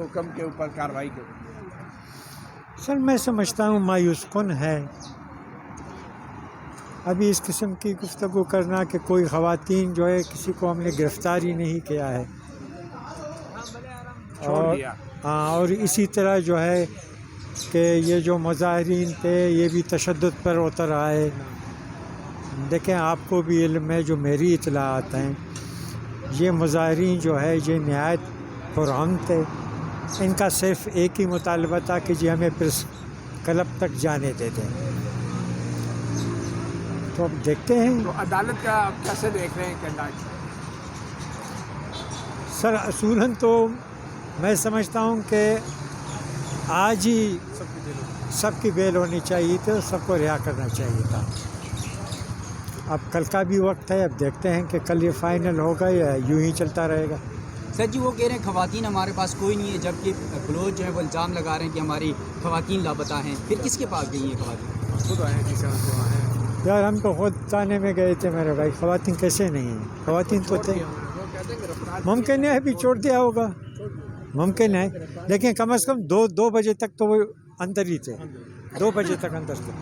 حکم کے اوپر کارروائی کو؟ سر میں سمجھتا ہوں مایوس کن ہے ابھی اس قسم کی گفتگو کرنا کہ کوئی خواتین جو ہے کسی کو ہم نے گرفتار ہی نہیں کیا ہے، چھوڑ دیا. اور اسی طرح جو ہے کہ یہ جو مظاہرین تھے یہ بھی تشدد پر اتر آئے. دیکھیں آپ کو بھی علم ہے، جو میری اطلاعات ہیں یہ مظاہرین جو ہے یہ نہایت پرامن تھے. ان کا صرف ایک ہی مطالبہ تھا کہ جی ہمیں پریس کلب تک جانے دے دیں. تو اب دیکھتے ہیں. تو عدالت کا کیسے دیکھ رہے ہیں کہ سر اصولاً تو میں سمجھتا ہوں کہ آج ہی سب کی بیل ہونی چاہیے تھی، سب کو رہا کرنا چاہیے تھا. اب کل کا بھی وقت ہے، اب دیکھتے ہیں کہ کل یہ فائنل ہوگا یا یوں ہی چلتا رہے گا. سر جی وہ کہہ رہے ہیں خواتین ہمارے پاس کوئی نہیں ہے، جبکہ بلوچ جو ہے وہ الزام لگا رہے ہیں کہ ہماری خواتین لاپتہ ہیں. پھر کس کے پاس گئی ہیں خواتین؟ خود آئے ہیں جسے یار ہم تو خود تانے میں گئے تھے میرے بھائی، خواتین کیسے نہیں ہیں؟ خواتین تو تھے. ممکن ہے ابھی چھوڑ دیا ہوگا، ممکن ہے، لیکن کم از کم 2 بجے تک تو وہ اندر ہی تھے، 2 بجے تک اندر تھے.